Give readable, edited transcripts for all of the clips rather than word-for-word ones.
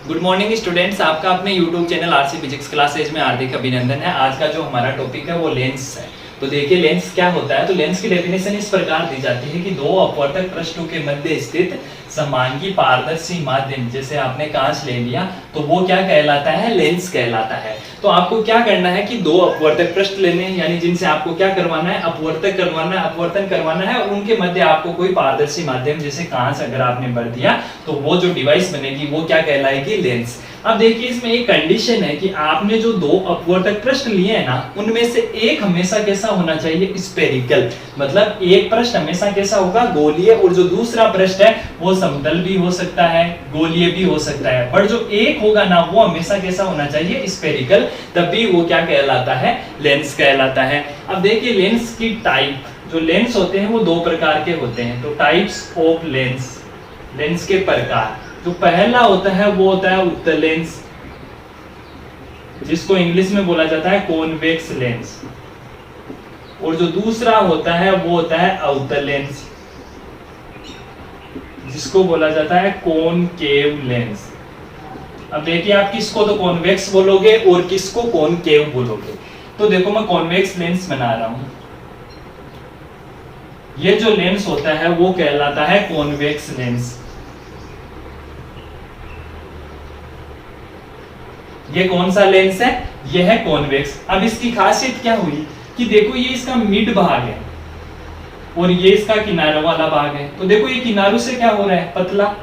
Good morning students, आपका अपने YouTube channel RC physics classes में हार्दिक अभिनंदन है। आज का जो हमारा टॉपिक है वो लेंस है। तो देखिए लेंस क्या होता है। तो लेंस की डेफिनेशन इस प्रकार दी जाती है कि दो अपवर्तक पृष्ठों के मध्य स्थित समांगी पारदर्शी माध्यम, जैसे आपने कांच ले लिया तो वो क्या कहलाता है, लेंस कहलाता है। तो आपको क्या करना है कि दो अपवर्तक पृष्ठ लेने हैं, यानी जिनसे आपको क्या करवाना है, अपवर्तक करवाना है, अपवर्तन करवाना है, और उनके मध्य आपको कोई पारदर्शी माध्यम जैसे कांच अगर आपने भर दिया तो वो जो डिवाइस बनेगी वो क्या कहलाएगी, लेंस। अब देखिए इसमें एक कंडीशन है कि आपने जो दो अपवर्तक पृष्ठ लिए हैं ना, उनमें से एक हमेशा कैसा होना चाहिए, स्फेरिकल। मतलब एक पृष्ठ हमेशा कैसा होगा, गोलीय, और जो दूसरा पृष्ठ है वो समतल भी हो सकता है, गोलीय भी हो सकता है, पर जो एक होगा ना वो हमेशा कैसा होना चाहिए, स्फेरिकल। तभी वो क्या कहलाता है, लेंस कहलाता है। अब देखिए लेंस की टाइप, जो लेंस होते हैं वो दो प्रकार के होते हैं। तो टाइप्स ऑफ लेंस, लेंस के प्रकार, जो पहला होता है वो होता है उत्तल लेंस, जिसको इंग्लिश में बोला जाता है कॉन्वेक्स लेंस, और जो दूसरा होता है वो होता है अवतल लेंस, जिसको बोला जाता है कॉनकेव लेंस। अब देखिए आप किसको तो कॉन्वेक्स बोलोगे और किसको कॉनकेव बोलोगे। तो देखो मैं कॉन्वेक्स लेंस बना रहा हूं, ये जो लेंस होता है वो कहलाता है कॉन्वेक्स लेंस। ये कौन सा लेंस है, ये है कॉन्वेक्स। अब इसकी खासियत क्या हुई कि देखो ये इसका मिड भाग है और ये इसका किनारों वाला भाग है। तो देखो ये किनारों से क्या हो रहा है, पतला,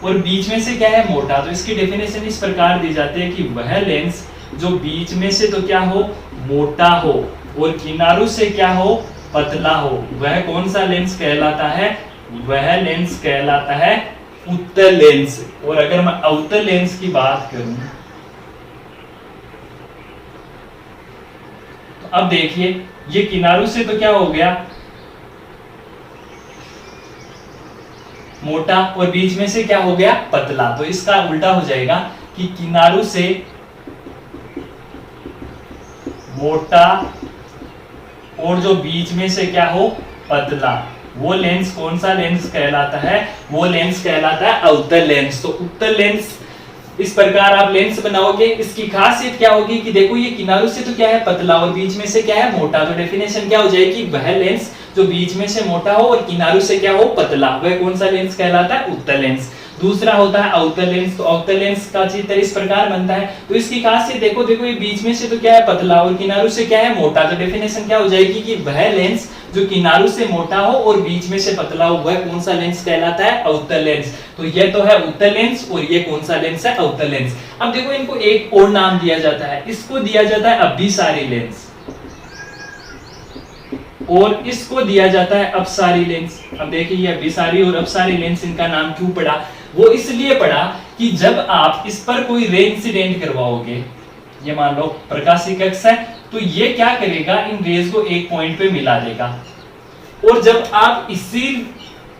और बीच में से क्या है, मोटा। तो इसकी डेफिनेशन इस प्रकार दी जाती है कि वह लेंस जो बीच में से तो क्या हो, मोटा हो, और किनारों से क्या हो, पतला हो, वह कौन सा लेंस कहलाता है, वह लेंस कहलाता है उत्तल लेंस। और अगर मैं अवतल लेंस की बात करूं, अब देखिए ये किनारों से तो क्या हो गया, मोटा, और बीच में से क्या हो गया, पतला। तो इसका उल्टा हो जाएगा कि किनारों से मोटा और जो बीच में से क्या हो, पतला, वो लेंस कौन सा लेंस कहलाता है, वो लेंस कहलाता है अवतल लेंस। तो उत्तल लेंस, इस प्रकार आप लेंस बनाओगे। इसकी खासियत क्या होगी कि देखो ये किनारों से तो क्या है, पतला, और बीच में से क्या है, मोटा। तो डेफिनेशन क्या हो जाएगी, वह लेंस जो बीच में से मोटा हो और किनारों से क्या हो, पतला, वह कौन सा लेंस कहलाता है, उत्तल लेंस। दूसरा होता है अवतल लेंस। तो अवतल लेंस का चित्र इस प्रकार बनता है। तो इसकी खासियत देखो, देखो ये बीच में से तो क्या है, पतला, और किनारों से क्या है, मोटा। तो डेफिनेशन क्या हो जाएगी कि वह लेंस जो किनारों से मोटा हो और बीच में से पतला हो, वह कौन सा लेंस कहलाता है, अवतल लेंस। तो ये तो है उत्तल लेंस और ये कौन सा लेंस है, अवतल लेंस। अब देखो इनको एक और नाम दिया जाता है, इसको दिया जाता है अभिसारी लेंस, और इसको दिया जाता है अपसारी लेंस। अब देखिए ये अभिसारी और अपसारी लेंस, इनका नाम क्यों पड़ा, वो इसलिए पड़ा कि जब आप इस पर कोई रे इंसिडेंट करवाओगे, ये मान लो प्रकाशीय कक्ष है, तो ये क्या करेगा, इन रेज को एक पॉइंट पे मिला देगा, और जब आप इसी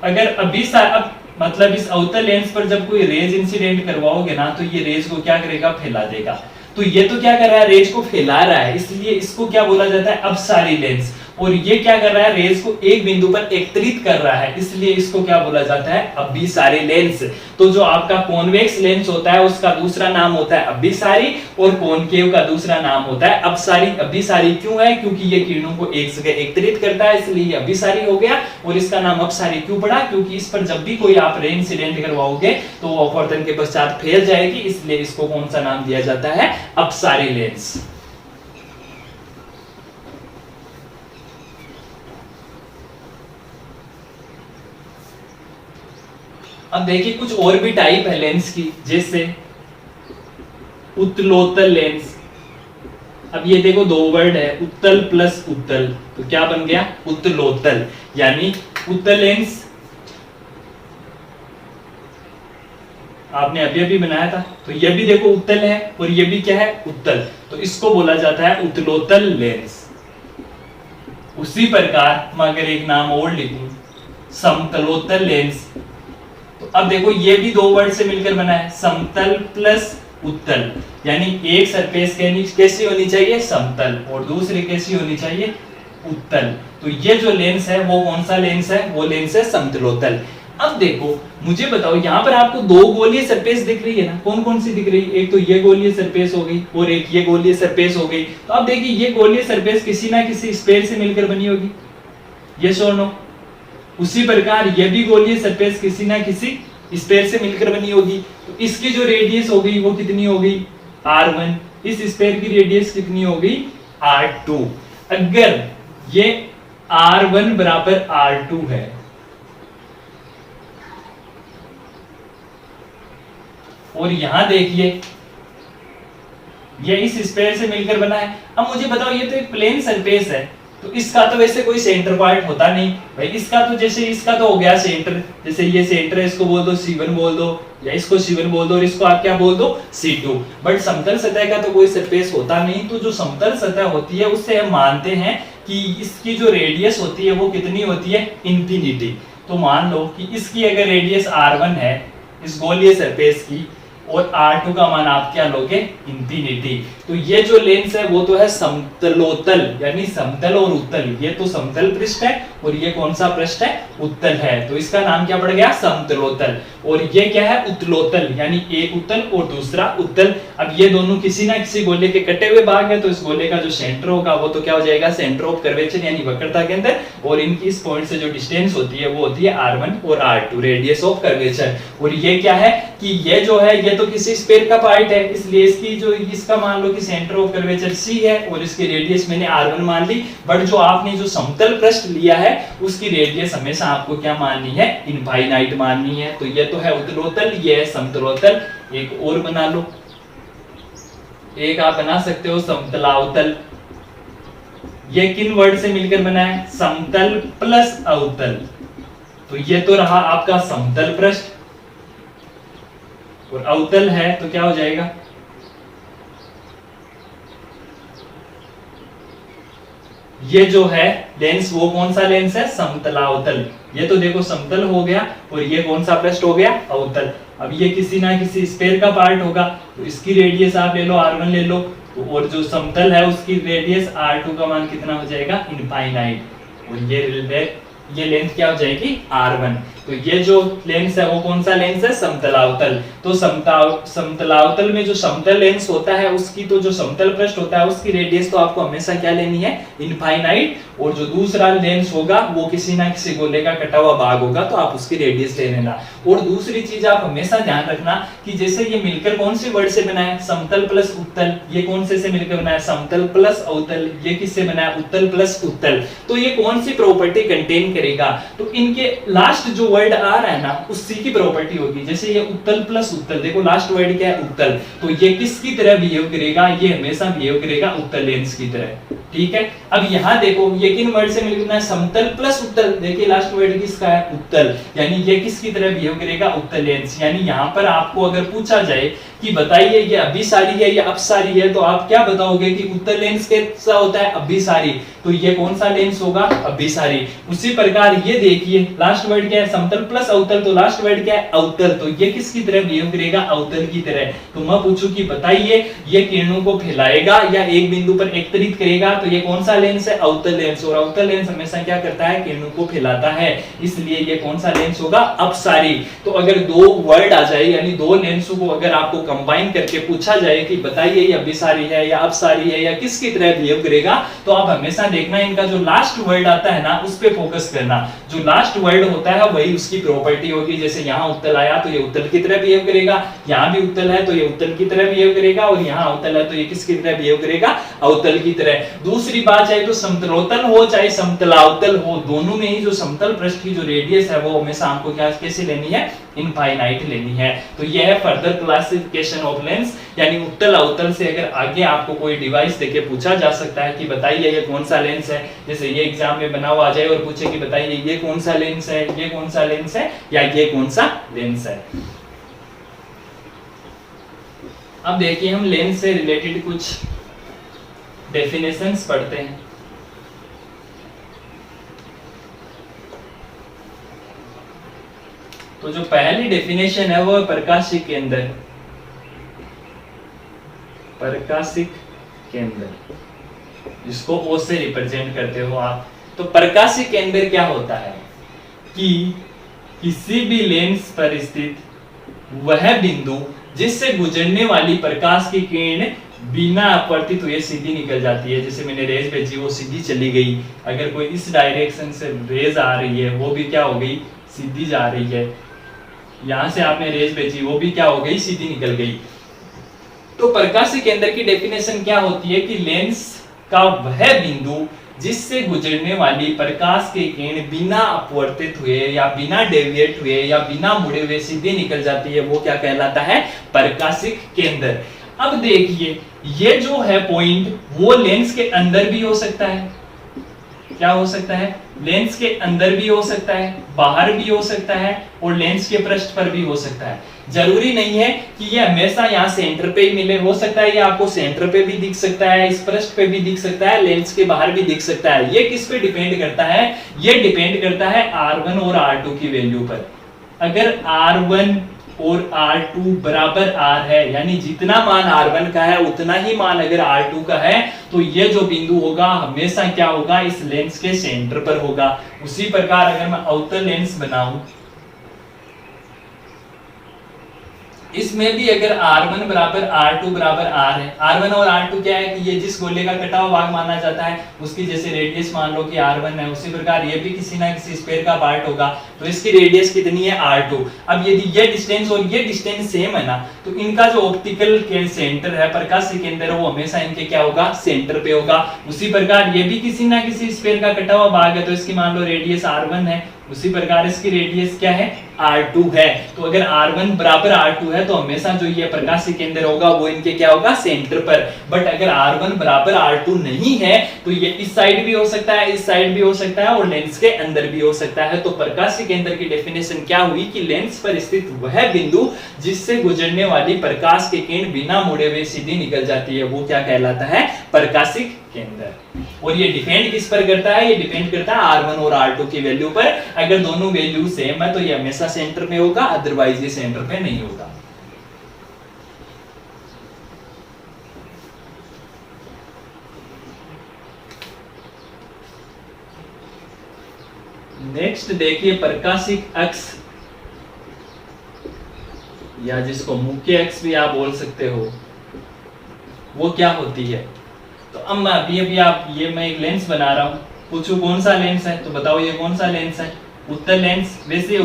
अगर अब मतलब इस अवतल लेंस पर जब कोई रेज इंसिडेंट करवाओगे ना, तो ये रेज को क्या करेगा, फैला देगा। तो ये तो क्या कर रहा है, रेज को फैला रहा है, इसलिए इसको क्या बोला जाता है, अपसारी लेंस। और ये क्या कर रहा है, रेज को एक बिंदु पर एकत्रित कर रहा है, इसलिए इसको क्या बोला जाता है, अभिसारी लेंस। तो जो आपका कॉन्वेक्स लेंस होता है उसका दूसरा नाम होता है अभिसारी, और कॉनकेव का दूसरा नाम होता है अपसारी। अभिसारी क्यों है, क्योंकि ये किरणों को एक जगह एकत्रित करता है, इसलिए ये अभिसारी हो गया। और इसका नाम अपसारी क्यों पड़ा, क्योंकि इस पर जब भी कोई आप रे इंसिडेंट करवाओगे तो अपवर्तन के पश्चात फैल जाएगी, इसलिए इसको कौन सा नाम दिया जाता है, अपसारी लेंस। अब देखिए कुछ और भी टाइप है लेंस की, जैसे उत्तलोत्तल लेंस। अब ये देखो दो वर्ड है, उत्तल प्लस उत्तल, तो क्या बन गया, उत्तलोत्तल। यानी उत्तल लेंस आपने अभी अभी बनाया था, तो ये भी देखो उत्तल है और ये भी क्या है, उत्तल। तो इसको बोला जाता है उत्तलोत्तल लेंस। उसी प्रकार मैं अगर एक नाम और लिखूं, समतलोत्तल लेंस, तो अब देखो ये भी दो वर्ड से मिलकर बना है, समतल प्लस उत्तल। यानी एक सरफेस कैसी होनी चाहिए, समतल, और दूसरी कैसी होनी चाहिए, उत्तल। तो ये जो लेंस है वो कौन सा लेंस है, वो लेंस है समतलोत्तल। अब देखो मुझे बताओ, यहाँ पर आपको दो गोलीय सरफेस दिख रही है ना, कौन कौन सी दिख रही है? एक तो ये गोलीय सरफेस हो गई और एक ये गोलीय सरफेस हो गई। तो अब देखिए ये गोलीय सरफेस किसी ना किसी स्फीयर से मिलकर बनी होगी, यस और नो। उसी प्रकार ये भी गोलीय सरफेस किसी ना किसी स्फीयर से मिलकर बनी होगी। तो इसकी जो रेडियस हो गई वो कितनी हो गई? r1। इस स्फीयर की रेडियस कितनी हो गई? r2। अगर ये r1 बराबर r2 है, और यहां देखिए ये इस स्फीयर से मिलकर बना है। अब मुझे बताओ ये तो एक प्लेन सरफेस है, तो इसका तो वैसे कोई सेंटर पॉइंट होता नहीं भाई। इसका तो जैसे इसका तो हो गया सेंटर, जैसे ये सेंटर है, इसको बोल दो C1 बोल दो, या इसको C1 बोल दो और इसको आप क्या बोल दो? C2। बट समतल सतह का तो कोई सरफेस होता नहीं। तो जो समतल सतह होती है उससे हम मानते हैं कि इसकी जो रेडियस होती है वो कितनी होती है? इंफिनिटी। तो मान लो कि इसकी अगर रेडियस r1 है इस गोलीय सरफेस की, और r2 का मान आप क्या लोगे? इंफिनिटी। तो ये जो लेंस है वो तो है समतलोतल, यानी समतल और उत्तल। ये तो समतल पृष्ठ है और ये कौन सा पृष्ठ है? उत्तल है। तो इसका नाम क्या पड़ गया? समतलोतल। और ये क्या है? उत्तलोतल, यानी एक उत्तल और दूसरा उत्तल। अब ये दोनों किसी ना किसी गोले के कटे हुए भाग है, तो इस गोले का जो सेंटर होगा वो तो क्या हो जाएगा? सेंटर ऑफ कर्वेचर, यानी वक्रता के अंदर। और इनकी इस पॉइंट से जो डिस्टेंस होती है वो होती है r1 और r2, रेडियस ऑफ कर्वेचर। और ये क्या है कि ये जो है ये तो किसी स्फीयर का पार्ट है, इसलिए इसकी जो इसका मान लो कि सेंटर ऑफ कर्वेचर C है और इसकी रेडियस मैंने r1 मान ली। बट जो आपने जो समतल पृष्ठ लिया है उसकी रेडियस हमेशा आपको क्या माननी है? इनफाइनाइट माननी है। तो ये तो है उत्तलोतल, ये है समतलोतल। एक और बना लो, एक आप बना सकते हो समतलावतल। ये किन वर्ड से मिलकर बना है? समतल प्लस अवतल। तो ये तो रहा आपका समतल पृष्ठ, और अवतल है तो क्या हो जाएगा? ये जो है लेंस वो कौन सा लेंस है? समतलावतल। ये तो देखो समतल हो गया, और ये कौन सा पृष्ठ हो गया? अवतल। अब ये किसी ना किसी स्फीयर का पार्ट होगा, तो इसकी रेडियस आप ले लो r1 ले लो, तो और जो समतल है उसकी रेडियस r2 का मान कितना हो जाएगा? इनफाइनाइट। और ये लेंथ क्या हो जाएगी? r1। तो ये जो लेंस है वो कौन सा लेंस है? समतलावतल। तो समतलावतल में जो समतल लेंस होता है उसकी तो जो समतल पृष्ठ होता है उसकी रेडियस तो आपको हमेशा क्या लेनी है? इनफाइनाइट। और जो दूसरा लेंस होगा वो किसी ना किसी गोले का कटा हुआ भाग होगा, तो आप उसकी रेडियस ले लेना। और दूसरी चीज आप हमेशा ध्यान रखना कि जैसे ये मिलकर कौन से वर्ड से बना है? समतल प्लस उत्तल। ये कौन से मिलकर बना है? समतल प्लस अवतल। ये किससे बना है? उत्तल प्लस उत्तल। तो ये कौन सी प्रॉपर्टी कंटेन करेगा? तो इनके लास्ट जो वर्ड आ रहा है ना उसी की प्रॉपर्टी होगी। जैसे ये उत्तल प्लस उत्तल, देखो लास्ट वर्ड क्या है? उत्तल। तो ये किसकी तरह बिहेव करेगा? ये हमेशा बिहेव करेगा उत्तल लेंस की तरह। ठीक है। अब यहाँ देखो ये किन वर्ड से मिलकर बना है? समतल प्लस उत्तल। देखिए लास्ट वर्ड किसका है? उत्तल। यानी ये किसकी तरह बिहेव करेगा? उत्तल लेंस। यानी यहाँ पर आपको अगर पूछा जाए कि बताइए ये अभिसारी है या अपसारी है, तो आप क्या बताओगे कि उत्तल लेंस कैसा होता है? अभिसारी। तो ये कौन सा लेंस होगा? अभिसारी। उसी प्रकार ये देखिए लास्ट वर्ड क्या है? समतल प्लस अवतल। तो लास्ट वर्ड क्या है? अवतल। तो ये किसकी तरह बिहेव करेगा? अवतल की तरह। तो मैं पूछूं कि बताइए ये किरणों को फैलाएगा या एक बिंदु पर एकत्रित करेगा? तो ये कौन सा लेंस है? अवतल लेंस। और अवतल लेंस हमेशा क्या करता है? किरणों को फैलाता है, इसलिए ये कौन सा लेंस होगा? अपसारी। तो अगर दो वर्ड आ जाए यानी दो लेंसों को अगर आपको कंबाइन करके पूछा जाए कि बताइए ये अभिसारी है या अपसारी है या किसकी तरह बिहेव करेगा, तो आप हमेशा देखना इनका जो लास्ट वर्ड आता है ना उस पे फोकस करना। जो लास्ट वर्ड होता है वही उसकी प्रॉपर्टी होगी। जैसे यहाँ उत्तल आया तो ये उत्तल की तरह बिहेव करेगा, यहाँ भी उत्तल है तो ये उत्तल की तरह बिहेव करेगा, और यहाँ अवतल है तो ये किसकी तरह बिहेव करेगा? अवतल की तरह। दूसरी बात, चाहे तो समतलोतल हो चाहे समतलावतल हो, दोनों में ही जो समतल पृष्ठ की जो रेडियस है वो हमेशा आपको क्या कैसे लेनी है? इनफाइनाइट लेनी है। तो यह है फर्दर क्लासिफिकेशन ऑफ लेंस। यानी उत्तल अवतल से अगर आगे आपको कोई डिवाइस देके पूछा जा सकता है कि बताइए ये कौन सा लेंस है, जैसे ये एग्जाम में बना हुआ आ जाए और पूछे कि बताइए ये कौन सा लेंस है, ये कौन सा लेंस है या ये कौन सा लेंस है। अब देखिए हम लेंस से रिलेटेड कुछ डेफिनेशंस पढ़ते हैं। तो जो पहली डेफिनेशन है वो है प्रकाशिक केंद्र। प्रकाशिक केंद्र जिसको O से रिप्रेजेंट करते हो आप। तो प्रकाशिक केंद्र क्या होता है कि किसी भी लेंस पर स्थित वह बिंदु जिससे गुजरने वाली प्रकाश की किरण बिना अपवर्तित हुए सीधी निकल जाती है। जैसे मैंने रेज भेजी वो सीधी चली गई, अगर कोई इस डायरेक्शन से रेज आ रही है वो भी क्या हो गई, सीधी जा रही है। यहां से आपने रेज भेजी वो भी क्या हो गई, सीधी निकल गई। तो प्रकाशीय केंद्र की डेफिनेशन क्या होती है कि लेंस का वह बिंदु जिससे गुजरने वाली प्रकाश की किरण बिना अपवर्तित हुए या बिना डेविएट हुए या बिना मुड़े हुए सीधे निकल जाती है, वो क्या कहलाता है, प्रकाशिक केंद्र। अब देखिए ये जो है पॉइंट वो लेंस के अंदर भी हो सकता है, क्या हो सकता है, लेंस के अंदर भी हो सकता है, बाहर भी हो सकता है और लेंस के पृष्ठ पर भी हो सकता है। जरूरी नहीं है कि ये हमेशा यहाँ सेंटर पे ही मिले, हो सकता है ये आपको सेंटर पे भी दिख सकता है, इस पृष्ठ पे भी दिख सकता है, लेंस के बाहर भी दिख सकता है। ये किस पे डिपेंड करता है, ये डिपेंड करता है R1 और R2 की वैल्यू पर। अगर R1 और R2 बराबर R है, यानी जितना मान R1 का है उतना ही मान अगर R2 का है, तो ये जो बिंदु होगा हमेशा क्या होगा, इस लेंस के सेंटर पर होगा। उसी प्रकार अगर मैं अवतल लेंस बनाऊं, इसमें भी अगर R1 बराबर R2 बराबर R है, R1 और R2 क्या है कि ये जिस गोले का कटा हुआ भाग माना जाता है उसकी जैसे रेडियस मान लो कि R1 है, उसी प्रकार ये भी किसी ना किसी स्फीयर का पार्ट होगा, तो इसकी रेडियस कितनी है, R2। अब यदि ये डिस्टेंस और ये डिस्टेंस सेम है ना, तो इनका जो ऑप्टिकल सेंटर है, प्रकाशीय केंद्र, वो हमेशा इनके क्या होगा, सेंटर पे होगा। उसी प्रकार ये भी किसी ना किसी स्फीयर का कटा हुआ भाग है, तो इसकी मान लो रेडियस R1 है, उसी प्रकार इसकी रेडियस क्या है, R2 है। तो अगर R1 बराबर R2 है तो हमेशा जो ये प्रकाशीय केंद्र होगा वो इनके क्या होगा, सेंटर पर। बट अगर R1 बराबर R2 नहीं है तो ये इस साइड भी हो सकता है, इस साइड भी हो सकता है और लेंस के अंदर भी हो सकता है। तो प्रकाशीय केंद्र की डेफिनेशन क्या हुई कि लेंस पर स्थित वह बिंदु जिससे गुजरने वाली प्रकाश की किरण बिना मुड़े हुए सीधी निकल जाती है, वो क्या कहलाता है, प्रकाशिक केंद्र। और ये डिपेंड किस पर करता है, ये डिपेंड करता है R1 और R2 की वैल्यू पर। अगर दोनों वैल्यू सेम है तो ये हमेशा सेंटर में होगा, अदरवाइज ये सेंटर पे नहीं होगा। नेक्स्ट देखिए प्रकाशिक अक्ष, या जिसको मुख्य अक्ष भी आप बोल सकते हो, वो क्या होती है। तो अब अभी आप ये मैं एक लेंस बना रहा हूं, पूछूं कौन सा लेंस है, तो बताओ ये कौन सा लेंस है, उत्तल लेंस। वैसे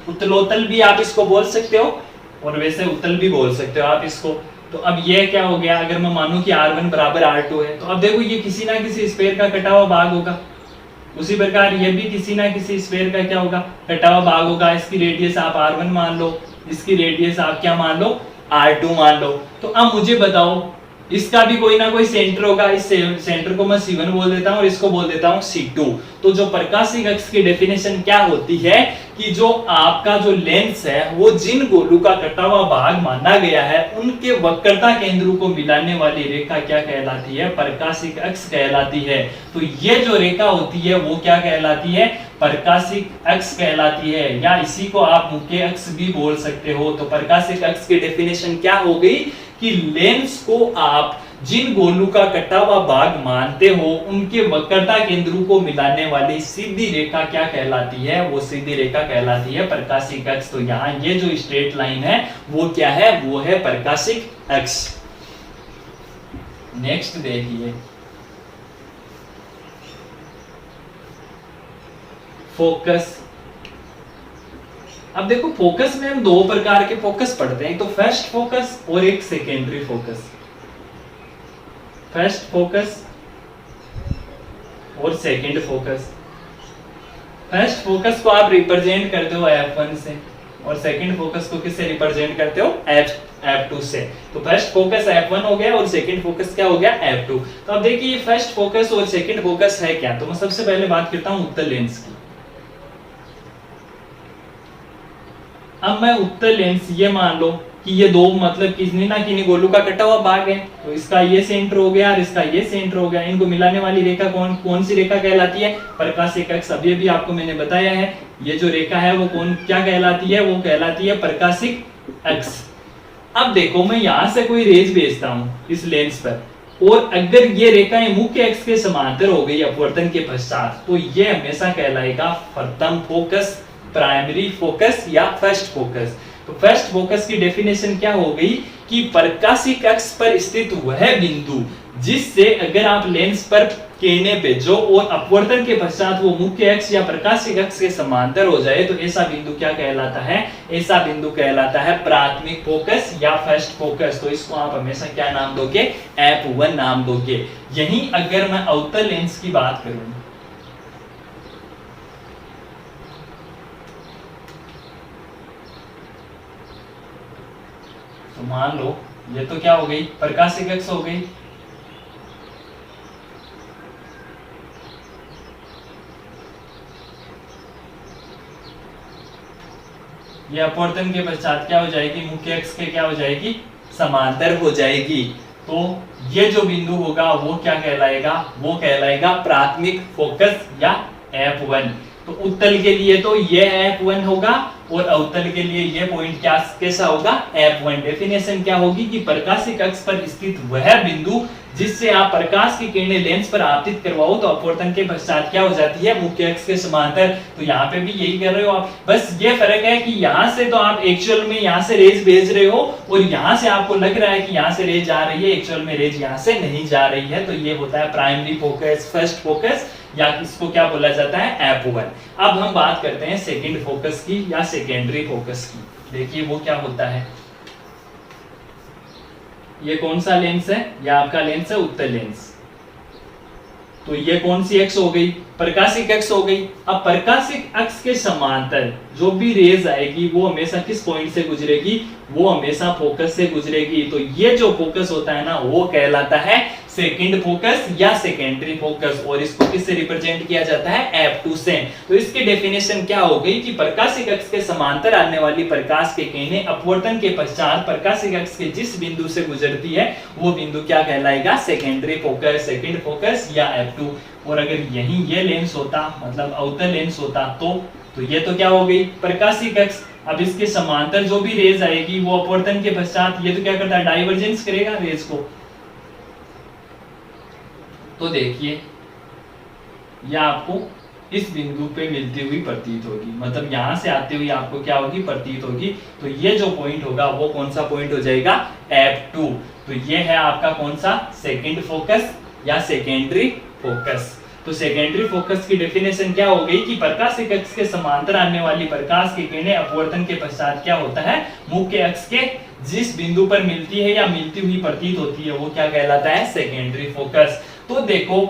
उत्तलोतल भी आप इसको बोल सकते हो और वैसे उत्तल भी बोल सकते हो आप इसको। तो अब ये क्या हो गया, अगर मैं मानूं कि R1 बराबर R2 है, तो अब देखो ये किसी ना किसी स्फीयर का कटा हुआ भाग होगा। उसी प्रकार ये भी किसी ना किसी स्फीयर का क्या होगा, कटा हुआ भाग होगा। इसकी रेडियस आप R1 मान लो, इसकी रेडियस आप क्या मान लो, R2 मान लो। तो अब मुझे बताओ इसका भी कोई ना कोई सेंटर होगा, इस सेंटर को मैं C1 बोल देता हूं और इसको बोल देता हूं C2। तो जो प्रकाशिक अक्ष की डेफिनेशन क्या होती है कि जो आपका जो लेंस है वो जिन गोलों का कटा हुआ भाग माना गया है उनके वक्रता केंद्रों को मिलाने वाली रेखा क्या कहलाती है, प्रकाशिक अक्ष कहलाती है। तो ये जो रेखा होती है वो क्या कहलाती है, प्रकाशिक अक्ष कहलाती है, या इसी को आप मुख्य अक्ष भी बोल सकते हो। तो प्रकाशिक अक्ष की डेफिनेशन क्या हो गई कि लेंस को आप जिन गोलों का कटा हुआ भाग मानते हो उनके वक्रता केंद्रों को मिलाने वाली सीधी रेखा क्या कहलाती है, वो सीधी रेखा कहलाती है प्रकाशिक अक्ष। तो यहाँ ये जो स्ट्रेट लाइन है वो क्या है, वो है प्रकाशिक अक्ष। नेक्स्ट देखिए फोकस। अब देखो फोकस में हम दो प्रकार के फोकस पढ़ते हैं, तो फर्स्ट फोकस और एक सेकेंडरी फोकस। फर्स्ट फोकस और सेकंड फोकस। फर्स्ट फोकस को आप रिप्रेजेंट करते हो F1 से और सेकंड फोकस को किससे रिप्रेजेंट करते हो, F2 से। तो फर्स्ट फोकस F1 हो गया और सेकंड फोकस क्या हो गया, F2। तो अब देखिए फर्स्ट फोकस और सेकंड फोकस है क्या। तो मैं सबसे पहले बात करता हूं उत्तल लेंस की। अब मैं उत्तल लेंस ये मान लो कि ये दो मतलब किसी ना किसी गोलू का कटा हुआ भाग है, तो इसका ये सेंटर हो गया और इसका ये सेंटर हो गया। इनको मिलाने वाली रेखा कौन सी रेखा कहलाती है, प्रकाशिक अक्ष। अभी भी आपको मैंने बताया है ये जो रेखा है वो क्या कहलाती है, वो कहलाती है प्रकाशिक अक्ष। अब देखो मैं यहां से कोई रेज भेजता हूं इस लेंस पर, और अगर ये रेखाएं मुख्य अक्ष के समांतर हो गई अपवर्तन के पश्चात, तो ये हमेशा कहलाएगा प्रथम फोकस, प्राइमरी फोकस या फर्स्ट फोकस। तो फर्स्ट फोकस की डेफिनेशन क्या हो गई कि प्रकाशिक अक्ष पर स्थित वह बिंदु जिससे अगर आप लेंस पर किरणें भेजो और अपवर्तन के पश्चात वो मुख्य अक्ष या प्रकाशिक अक्ष के समांतर हो जाए, तो ऐसा बिंदु क्या कहलाता है? ऐसा बिंदु कहलाता है प्राथमिक फोकस या फर्स्ट फोकस। तो इसको आप हमेशा क्या नाम दोगे? F1 नाम दोगे। यहीं अगर मैं अवतल लेंस की बात करूं, तो मान लो ये तो क्या हो गई? प्रकाशिक अक्ष हो गई। ये अपवर्तन के पश्चात क्या हो जाएगी? मुख्य अक्ष के क्या हो जाएगी? समांतर हो जाएगी। तो ये जो बिंदु होगा वो क्या कहलाएगा? वो कहलाएगा प्राथमिक फोकस या F1। तो उत्तल के लिए तो ये F1 होगा और अवतल के लिए ये पॉइंट क्या कैसा होगा? F1। डेफिनेशन क्या होगी कि प्रकाशिक अक्ष पर स्थित वह बिंदु जिससे आप प्रकाश की किरणें लेंस पर आपतित करवाओ, तो अपवर्तन के पश्चात क्या हो जाती है? मुख्य अक्ष के समांतर। तो यहाँ पे भी यही कर रहे हो आप, बस ये फर्क है कि यहाँ से तो आप एक्चुअल में यहाँ से रेज भेज रहे हो और यहाँ से आपको लग रहा है कि यहाँ से रेज जा रही है, एक्चुअल में रेज यहाँ से नहीं जा रही है। तो ये होता है प्राइमरी फोकस, फर्स्ट फोकस, या इसको क्या बोला जाता है? F1। अब हम बात करते हैं सेकेंड फोकस की या सेकेंडरी फोकस की। देखिए वो क्या होता है। ये कौन सा लेंस है? ये आपका लेंस है उत्तल लेंस। तो ये कौन सी अक्ष हो गई? प्रकाशिक अक्ष हो गई। अब प्रकाशिक अक्ष के समांतर जो भी रेज आएगी वो हमेशा किस पॉइंट से गुजरेगी? वो हमेशा फोकस से गुजरेगी। तो ये जो फोकस होता है ना, वो कहलाता है सेकंड फोकस या सेकेंडरी फोकस, और इसको किससे रिप्रेजेंट किया जाता है? F2 से। तो इसकी डेफिनेशन क्या हो गई कि प्रकाशिक अक्ष के समांतर आने वाली प्रकाश के किरणें अपवर्तन के पश्चात प्रकाशिक अक्ष के जिस बिंदु से गुजरती है वो बिंदु क्या कहलाएगा? सेकेंडरी फोकस, सेकंड फोकस या F2। और अगर यही ये लेंस होता, मतलब अवतल लेंस होता, तो ये तो क्या हो गई? प्रकाशिक अक्ष। अब इसके समांतर जो भी रेज आएगी वो अपवर्तन के पश्चात ये तो क्या करता है? डाइवर्जेंस करेगा रेज को। तो देखिए यह आपको इस बिंदु पे मिलती हुई प्रतीत होगी, मतलब यहां से आते हुए आपको क्या होगी? प्रतीत होगी। तो ये जो पॉइंट होगा वो कौन सा पॉइंट हो जाएगा? F2। तो ये है आपका कौन सा? सेकंड फोकस या सेकेंडरी फोकस। तो सेकेंडरी फोकस की डेफिनेशन क्या हो गई कि प्रकाशिक अक्ष के समांतर आने वाली प्रकाश की किरणें अपवर्तन के पश्चात क्या होता है? मुख्य अक्ष के जिस बिंदु पर मिलती है या मिलती हुई प्रतीत होती है वो क्या कहलाता है? Secondary focus. तो देखो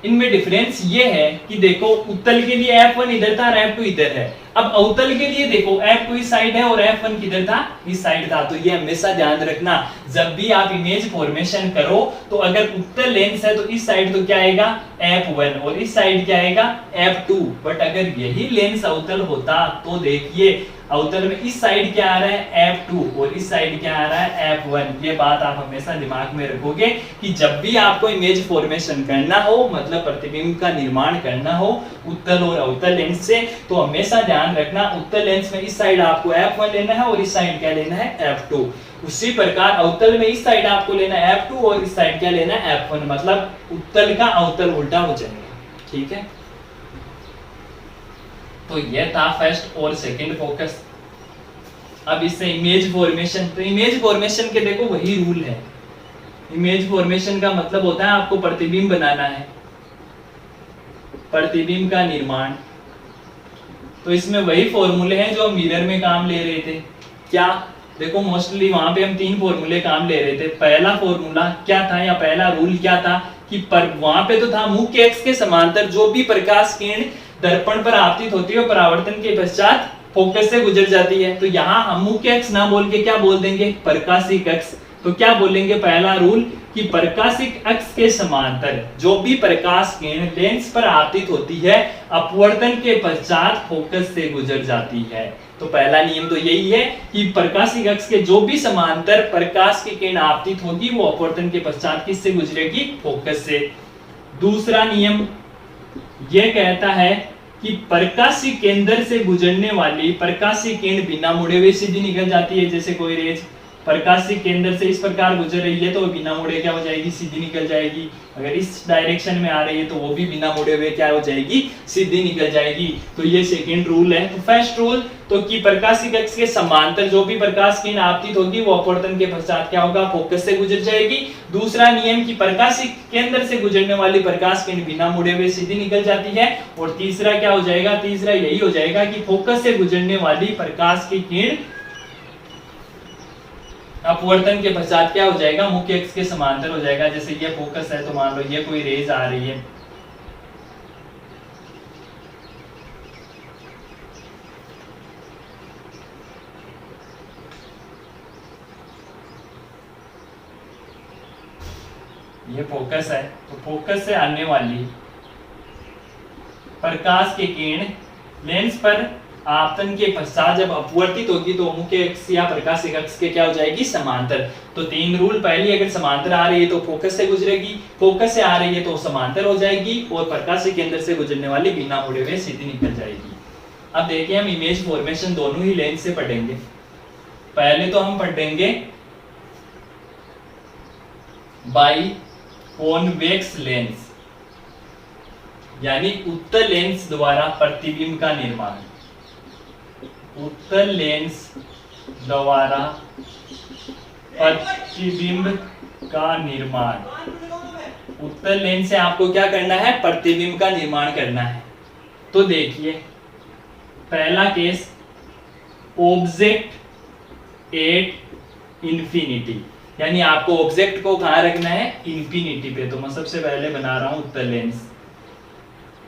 इनमें डिफरेंस ये है कि देखो उत्तल के लिए F1 इधर था और F2 इधर है। अब अवतल के लिए देखो F2 इस साइड है और F1 किधर था? इस साइड था। तो ये हमेशा ध्यान रखना, जब भी आप इमेज फॉर्मेशन करो तो अगर उत्तल लेंस है तो इस साइड तो क्या आएगा? F1 और इस साइड क्या आएगा? F2। बट अगर यही लेंस अवतल होता तो देखिए अवतल में इस साइड क्या आ रहा है? F2 और इस साइड क्या आ रहा है? F1। ये बात आप हमेशा दिमाग में रखोगे कि जब भी आपको इमेज फॉर्मेशन करना हो, मतलब प्रतिबिंब का निर्माण करना हो उत्तल और अवतल लेंस से, तो हमेशा ध्यान रखना उत्तल लेंस में इस साइड आपको F1 लेना है और इस साइड क्या लेना है? F2। उसी प्रकार अवतल में इस साइड आपको लेना है F2 और इस साइड क्या लेना है? F1। मतलब उत्तल का अवतल उल्टा हो जाएगा। ठीक है, तो यह था फर्स्ट और सेकंड फोकस। अब इससे इमेज फॉर्मेशन, तो इमेज फॉर्मेशन के देखो वही रूल है। इमेज फॉर्मेशन का मतलब होता है आपको प्रतिबिंब बनाना है, प्रतिबिंब का निर्माण। तो इसमें वही फॉर्मूले हैं जो मिरर में काम ले रहे थे। क्या? देखो मोस्टली वहां पे हम 3 फॉर्मूले काम ले रहे थे। पहला फॉर्मूला क्या था या पहला रूल क्या था कि वहां पे तो था मुख्य अक्ष के समांतर जो भी प्रकाश किरण दर्पण पर आपतित होती है और परावर्तन के पश्चात फोकस से गुजर जाती है। तो यहाँ हम मुख्य अक्ष ना बोल के क्या बोल देंगे? प्रकाशिक अक्ष। तो क्या बोलेंगे? पहला रूल कि प्रकाशिक अक्ष के समांतर जो भी प्रकाश किरण लेंस पर आपतित होती है अपवर्तन के पश्चात फोकस से गुजर जाती है। तो पहला नियम तो यही है कि प्रकाशिक अक्ष के जो भी समांतर प्रकाश की किरण आपतित होगी वो अपवर्तन के पश्चात किससे गुजरेगी? फोकस से। दूसरा नियम यह कहता है कि प्रकाशीय केंद्र से गुजरने वाली प्रकाशीय किरण बिना मुड़े हुए सीधी निकल जाती है, जैसे कोई रेज। प्रकाशिक केंद्र से इस प्रकार गुजर रही है तो वो बिना मुड़े क्या हो जाएगी, सीधी निकल जाएगी। अगर इस डायरेक्शन में आ रही है तो वो भी बिना मुड़े हुए क्या हो जाएगी, सीधी निकल जाएगी। तो ये सेकंड रूल है। तो फर्स्ट रूल तो कि प्रकाशिक अक्ष के समांतर जो भी प्रकाश किरण आपतित होगी वो अपवर्तन के पश्चात क्या होगा, फोकस से गुजर जाएगी। दूसरा नियम कि प्रकाशिक केंद्र से गुजरने वाली प्रकाश किरण बिना मुड़े हुए सीधी निकल जाती है। और तीसरा क्या हो जाएगा, तीसरा यही हो जाएगा कि फोकस से गुजरने वाली प्रकाश की किरण अपवर्तन के पश्चात क्या हो जाएगा, मुख्य अक्ष के समांतर हो जाएगा। जैसे ये फोकस है तो मान लो ये कोई रेज आ रही है, ये फोकस है, तो फोकस से आने वाली प्रकाश की किरण लेंस पर आपतन के पश्चात जब अपवर्तित होगी तो मुख्य अक्ष या प्रकाशिक अक्ष के क्या हो जाएगी, समांतर। तो तीन रूल, पहली अगर समांतर आ रही है तो फोकस से गुजरेगी, फोकस से आ रही है तो समांतर हो जाएगी, और प्रकाशिक केंद्र से गुजरने वाली बिना मुड़े हुए सीधी निकल जाएगी। अब देखिए हम इमेज फॉर्मेशन दोनों ही लेंस से पढ़ेंगे। पहले तो हम पढ़ेंगे बाई कॉन्वेक्स लेंस, यानी उत्तल लेंस द्वारा प्रतिबिंब का निर्माण। उत्तल लेंस द्वारा प्रतिबिंब का निर्माण। उत्तल लेंस से आपको क्या करना है, प्रतिबिंब का निर्माण करना है। तो देखिए पहला केस, ऑब्जेक्ट एट इंफिनिटी, यानी आपको ऑब्जेक्ट को कहां रखना है, इंफिनिटी पे। तो मैं सबसे पहले बना रहा हूं उत्तल लेंस,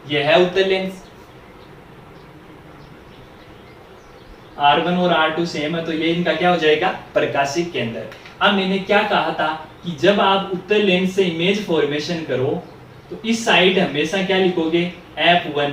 यह है उत्तल लेंस। R1 और R2 सेम है तो ये इनका क्या हो जाएगा, प्रकाशिक केंद्र। अब मैंने क्या कहा था कि जब आप उत्तल लेंस से इमेज फॉर्मेशन करो तो इस साइड हमेशा क्या लिखोगे, f1,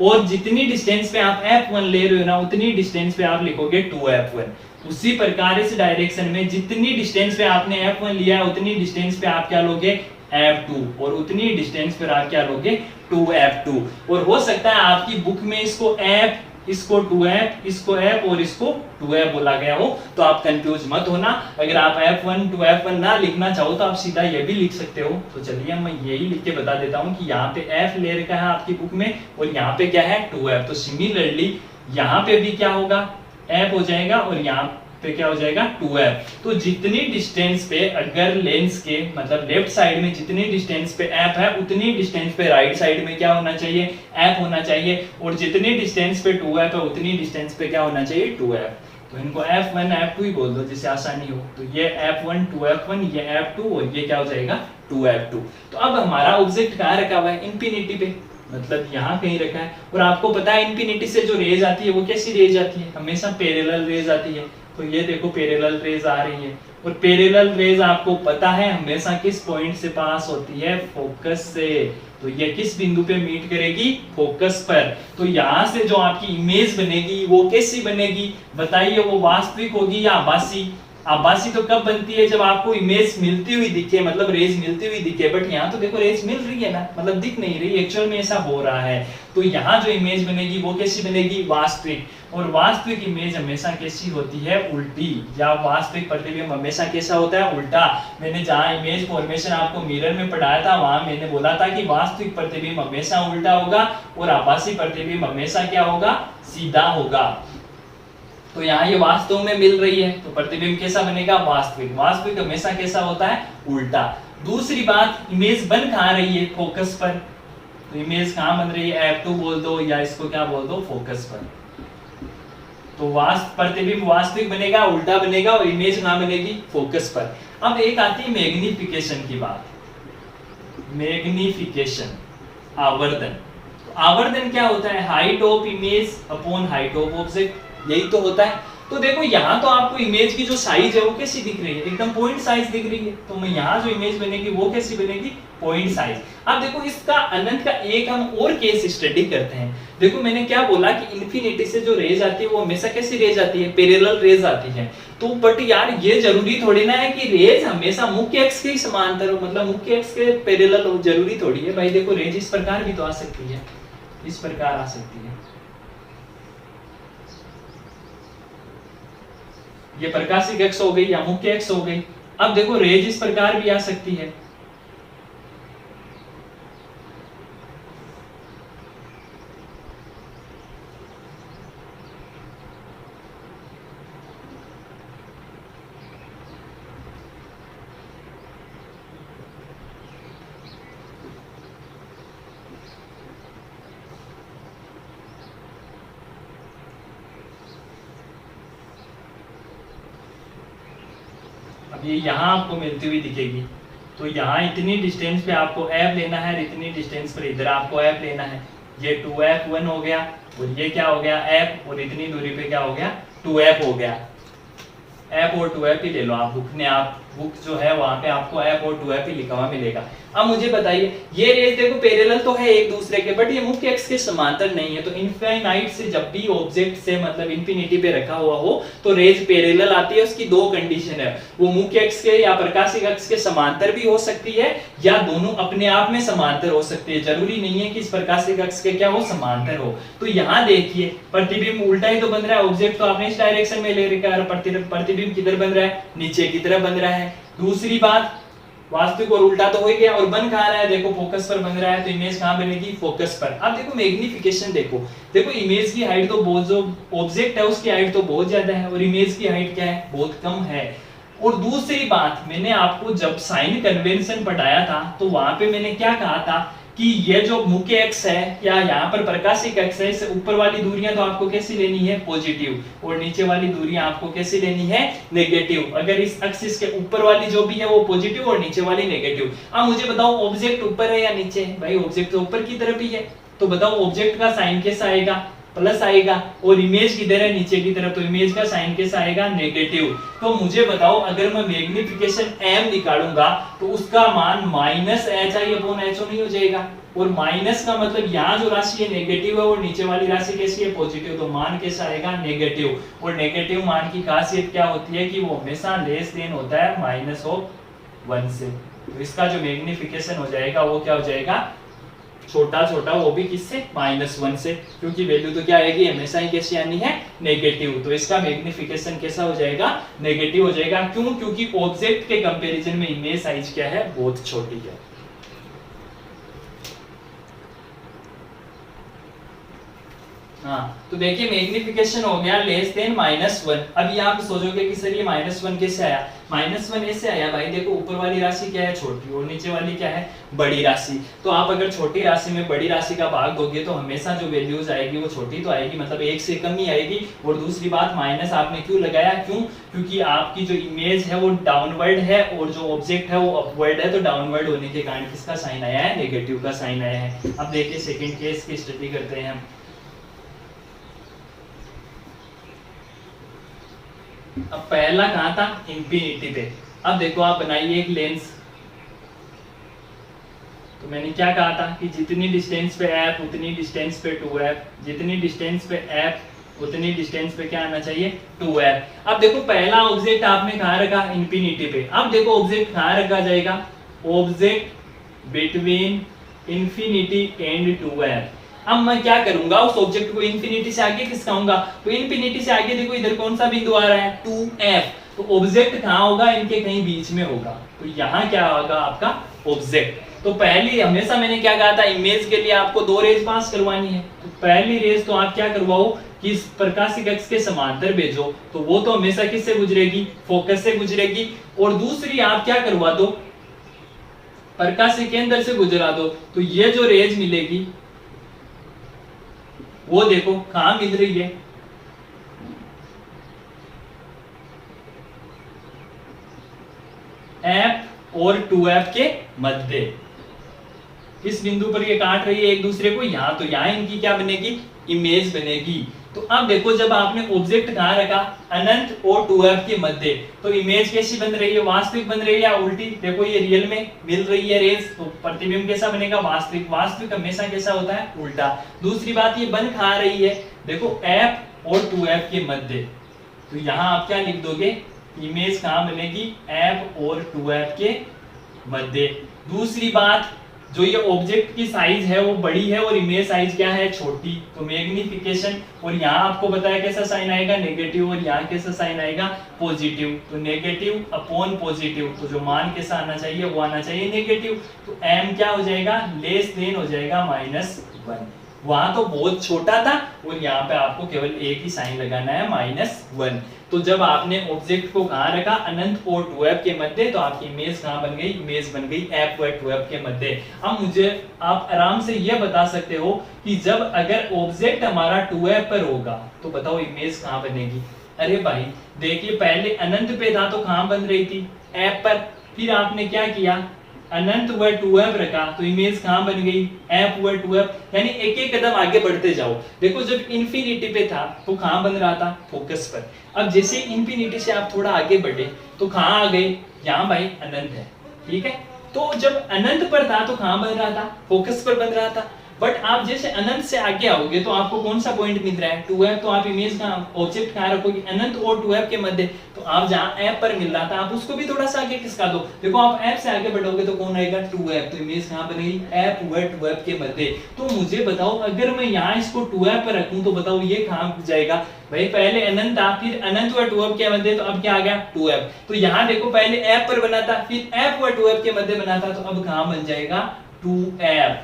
और जितनी डिस्टेंस पे आप f1 ले रहे हो ना उतनी डिस्टेंस पे आप लिखोगे 2f1। उसी प्रकार इस डायरेक्शन में जितनी डिस्टेंस पे आपने f1 लिया है उतनी डिस्टेंस पे आप क्या लोगे, f2, और उतनी डिस्टेंस पर आप क्या लोगे, 2f2। और हो सकता है आपकी बुक में इसको f, इसको 2f, इसको f और इसको 2f बोला गया हो, तो आप कंफ्यूज मत होना। अगर आप f1 2f1 ना लिखना चाहो तो आप सीधा ये भी लिख सकते हो। तो चलिए मैं यही लिख के बता देता हूँ कि यहाँ पे f ले रखा है आपकी बुक में और यहाँ पे क्या है, 2f। तो सिमिलरली यहाँ पे भी क्या होगा, f हो जाएगा और यहाँ पे क्या हो जाएगा, 2f। तो जितनी डिस्टेंस पे अगर लेंस के मतलब लेफ्ट साइड में जितनी डिस्टेंस पे f है उतनी डिस्टेंस पे राइट साइड में क्या होना चाहिए, f होना चाहिए, और जितनी डिस्टेंस पे 2f है उतनी डिस्टेंस पे क्या होना चाहिए, 2f। तो इनको f1 f2 ही बोल दो जिससे आसानी हो। तो ये f1 2f1, ये f2 और ये क्या हो जाएगा, 2f2। तो अब हमारा ऑब्जेक्ट कहाँ रखा हुआ है, इंफिनिटी पे, मतलब यहाँ कहीं रखा है। और आपको पता है इंफिनिटी से जो रेज आती है वो कैसी रेज आती है, हमेशा पैरेलल रेज आती है। तो ये देखो पैरेलल रेज आ रही है, और पैरेलल रेज आपको पता है हमेशा किस पॉइंट से पास होती है, फोकस से। तो ये किस बिंदु पे मीट करेगी, फोकस पर। तो यहाँ से जो आपकी इमेज बनेगी वो कैसी बनेगी बताइए, वो वास्तविक होगी या आभासी। आभासी तो कब बनती है, जब आपको इमेज मिलती हुई दिखे, मतलब रेज मिलती हुई दिखे। बट यहाँ तो देखो रेज मिल रही है ना, मतलब दिख नहीं रही, एक्चुअल में ऐसा हो रहा है। तो यहाँ जो इमेज बनेगी वो कैसी बनेगी, वास्तविक। और वास्तविक इमेज हमेशा कैसी होती है, उल्टी, या वास्तविक प्रतिबिंब हमेशा कैसा होता है, उल्टा। मैंने जहाँ इमेज फॉर्मेशन आपको मिरर में पढ़ाया था वहां मैंने बोला था कि वास्तविक प्रतिबिंब हमेशा उल्टा होगा और आभासी प्रतिबिंब हमेशा क्या होगा, सीधा होगा। तो यहाँ ये वास्तव में मिल रही है तो प्रतिबिंब कैसा बनेगा, वास्तविक। वास्तविक हमेशा कैसा होता है, उल्टा। दूसरी बात, इमेज बन कहाँ रही है, फोकस पर। तो इमेज कहाँ बन रही है, f2 बोल दो या इसको क्या बोल दो, फोकस पर। तो प्रतिबिंब वास्तविक बनेगा, उल्टा बनेगा, और इमेज कहाँ बनेगी, फोकस पर। अब एक आती है मैग्निफिकेशन की बात। मैग्निफिकेशन, आवर्धन। तो आवर्धन क्या होता है, height of image upon height of object, यही तो होता है। तो देखो यहाँ तो आपको इमेज की जो साइज है वो कैसी दिख रही है, एकदम पॉइंट साइज दिख रही है। तो मैं यहाँ जो इमेज बनेगी वो कैसी बनेगी, पॉइंट साइज। अब देखो इसका अनंत का एक हम और केस स्टडी करते हैं। देखो मैंने क्या बोला कि इन्फिनिटी से जो रेज आती है वो हमेशा कैसी रेज आती है, पैरेलल रेज आती है। तो बट यार ये जरूरी थोड़ी ना है कि रेज हमेशा मुख्य अक्ष के समांतर हो, मतलब मुख्य अक्ष के पैरेलल हो, जरूरी थोड़ी है भाई। देखो रेज इस प्रकार भी तो आ सकती है, इस प्रकार आ सकती है। ये प्रकाशिक अक्ष हो गई या मुख्य अक्ष हो गई। अब देखो रेज इस प्रकार भी आ सकती है, अब ये यहाँ आपको मिलती हुई दिखेगी। तो यहाँ इतनी डिस्टेंस पे आपको एफ लेना है, इतनी डिस्टेंस पर इधर आपको एफ लेना है। ये 2f1 हो गया और ये क्या हो गया एफ, और इतनी दूरी पे क्या हो गया 2f हो गया। एफ और 2f ही ले लो आप, बुक ने आप बुक जो है वहां पे आपको एफ और 2f ही लिखा हुआ मिलेगा। अब मुझे बताइए ये रेज देखो पैरेलल तो है एक दूसरे के, बट ये मुख्य अक्ष के समांतर नहीं है। तो इनफाइनाइट से जब भी ऑब्जेक्ट से मतलब इंफिनिटी पे रखा हुआ हो तो रेज पैरेलल आती है। उसकी दो कंडीशन है, वो मुख्य अक्ष के या प्रकाशिक अक्ष के समांतर भी हो सकती है या दोनों अपने आप में समांतर हो सकती है। जरूरी नहीं है कि इस प्रकाशिक अक्ष के क्या हो समांतर हो। तो यहाँ देखिए प्रतिबिंब उल्टा ही तो बन रहा है, ऑब्जेक्ट तो आपने इस डायरेक्शन में ले रखा है, प्रतिबिंब किधर बन रहा है नीचे की तरफ बन रहा है। दूसरी बात वास्तविक और उल्टा तो हो ही गया, और बन कहाँ रहा है देखो फोकस पर बन रहा है, तो इमेज कहाँ बनेगी फोकस पर। अब देखो मैग्निफिकेशन देखो, देखो इमेज की हाइट तो बहुत, जो ऑब्जेक्ट है उसकी हाइट तो बहुत ज्यादा है और इमेज की हाइट क्या है बहुत कम है। और दूसरी बात मैंने आपको जब साइन कन्वेंशन पढ़ाया था तो वहां पे मैंने क्या कहा था कि ये जो मुख्य अक्ष है या यहाँ पर प्रकाशिक अक्ष है, इससे ऊपर वाली दूरियां तो आपको कैसी लेनी है पॉजिटिव, और नीचे वाली दूरियां आपको कैसी लेनी है नेगेटिव। अगर इस एक्सिस के ऊपर वाली जो भी है वो पॉजिटिव और नीचे वाली नेगेटिव। अब मुझे बताओ ऑब्जेक्ट ऊपर है या नीचे है? भाई ऑब्जेक्ट तो ऊपर की तरफ ही है, तो बताओ ऑब्जेक्ट का साइन कैसा आएगा प्लस आएगा, और इमेज किधर है नीचे की तरफ, तो इमेज का साइन कैसा आएगा नेगेटिव। तो मुझे बताओ अगर मैं मैग्निफिकेशन m निकालूंगा तो उसका मान minus H I upon H नहीं हो जाएगा, और माइनस का मतलब यहाँ जो राशि है नेगेटिव है और नीचे वाली राशि कैसी है पॉजिटिव, तो मान कैसा आएगा नेगेटिव। और नेगेटिव मान की खासियत क्या होती है कि वो हमेशा लेस देन होता है -1 से। तो इसका जो मैग्निफिकेशन हो जाएगा वो क्या हो जाएगा छोटा छोटा, वो भी किससे -1 से, क्योंकि वैल्यू तो क्या आएगी हमेशा ही कैसी आनी है नेगेटिव। तो इसका मैग्निफिकेशन कैसा हो जाएगा नेगेटिव हो जाएगा। क्यों? क्योंकि ऑब्जेक्ट के कंपैरिजन में इमेज साइज क्या है बहुत छोटी है। हाँ तो देखिए मैग्निफिकेशन हो गया लेस देन -1। अभी आप सोचोगे कि सर ये -1 कैसे आया? -1 ऐसे आया भाई, देखो ऊपर वाली राशि क्या है छोटी और नीचे वाली क्या है बड़ी राशि। तो आप अगर छोटी राशि में बड़ी राशि का भाग दोगे तो हमेशा जो वैल्यूज आएगी वो छोटी तो आएगी, मतलब 1 से कम ही आएगी। और दूसरी बात माइनस आपने क्यों लगाया? क्यों? क्योंकि आपकी जो इमेज है वो डाउनवर्ड है और जो ऑब्जेक्ट है वो अपवर्ड है, तो डाउनवर्ड होने के कारण किसका साइन आया है नेगेटिव का साइन आया है। अब देखिए सेकेंड केस की स्टडी करते हैं हम। अब पहला कहां था इंफिनिटी पे। अब देखो आप बनाइए एक लेंस, तो मैंने क्या कहा था कि जितनी डिस्टेंस पे f उतनी डिस्टेंस पे 2f, जितनी डिस्टेंस पे f उतनी डिस्टेंस पे क्या आना चाहिए 2f। अब देखो पहला ऑब्जेक्ट आपने कहां रखा इंफिनिटी पे। अब देखो ऑब्जेक्ट कहां रखा जाएगा, object between infinity and 2f। अब मैं क्या करूंगा उस ऑब्जेक्ट को इंफिनिटी से आगे खिसकाऊंगा, तो इंफिनिटी से आगे देखो इधर कौन सा बिंदु आ रहा है 2f, तो ऑब्जेक्ट कहां होगा इनके कहीं बीच में होगा, तो यहाँ क्या होगा आपका ऑब्जेक्ट। तो पहली हमेशा मैंने क्या कहा था इमेज के लिए आपको 2 रेज पास करवानी है, तो पहली रेज तो आप क्या करवाओ कि इस प्रकाशिक अक्ष के समांतर भेजो, तो वो तो हमेशा किससे गुजरेगी फोकस से गुजरेगी। और दूसरी आप क्या करवा दो प्रकाशिक केंद्र से गुजरा दो, तो ये जो रेज मिलेगी वो देखो कहां मिल रही है f और 2f के मध्य। किस बिंदु पर ये काट रही है एक दूसरे को, यहां, तो यहां इनकी क्या बनेगी इमेज बनेगी। तो अब देखो जब आपने ऑब्जेक्ट कहां रखा अनंत और 2f के मध्य, तो इमेज कैसी बन रही है वास्तविक बन रही है या उल्टी? देखो ये रियल में मिल रही है रेज, तो प्रतिबिंब कैसा बनेगा वास्तविक। वास्तविक हमेशा कैसा होता है उल्टा। दूसरी बात ये बन खा रही है देखो f और 2f के मध्य, तो यहां आप क्या लिख दोगे इमेज कहां बनेगी f और 2f के मध्य। दूसरी बात जो ये ऑब्जेक्ट की साइज है वो बड़ी है और इमेज साइज क्या है, छोटी, तो मैग्निफिकेशन, और यहाँ आपको बताया कैसा साइन आएगा, नेगेटिव, और यहाँ कैसा साइन आएगा, पॉजिटिव, तो नेगेटिव अपॉन पॉजिटिव, तो जो मान कैसा आना चाहिए वो आना चाहिए नेगेटिव, तो m क्या हो जाएगा, लेस देन हो जाएगा -1। वहां तो बहुत छोटा था और यहाँ पे आपको केवल एक ही साइन लगाना है -1। तो जब आपने ऑब्जेक्ट को कहाँ रखा, अनंत और 2f के मध्य, तो आपकी इमेज कहाँ बन गई, इमेज बन गई f व 2f के मध्य। अब मुझे आप आराम से ये बता सकते हो कि जब अगर ऑब्जेक्ट हमारा 2f पर होगा तो बताओ इमेज कहाँ बनेगी। अरे भाई देखिए, पहले अनंत पे था तो कहाँ बन रही थी, f पर, फिर आपने क्या किया, अनंत व 2f रखा तो इमेज कहाँ बन गई, f व 2f, यानी एक एक कदम आगे बढ़ते जाओ। देखो जब इंफिनिटी पे था तो कहाँ बन रहा था, फोकस पर। अब जैसे इंफिनिटी से आप थोड़ा आगे बढ़े तो कहाँ आ गए, यहाँ भाई अनंत है, ठीक है। तो जब अनंत पर था तो कहाँ बन रहा था, फोकस पर बन रहा था। बट आप जैसे अनंत से आगे आओगे तो आपको कौन सा पॉइंट मिल रहा है, 2f, तो आप इमेज का ऑब्जेक्ट कहाँ रखोगे, अनंत और 2f के मध्य। तो आप जहाँ f पर मिल रहा था आप उसको भी थोड़ा सा आगे खिसका दो। देखो आप f से आगे बढ़ोगे तो कौन आएगा, 2f, तो इमेज कहाँ बनेगी, f व 2f के मध्य। तो मुझे बताओ अगर मैं यहाँ इसको 2f पर रखूं तो बताओ ये कहाँ जाएगा, भाई पहले अनंत था, फिर अनंत व 2f के मध्य, तो अब क्या आ गया 2f। तो यहाँ देखो पहले f पर बना था, फिर f व 2f के मध्य बना था, तो अब कहाँ बन जाएगा 2f।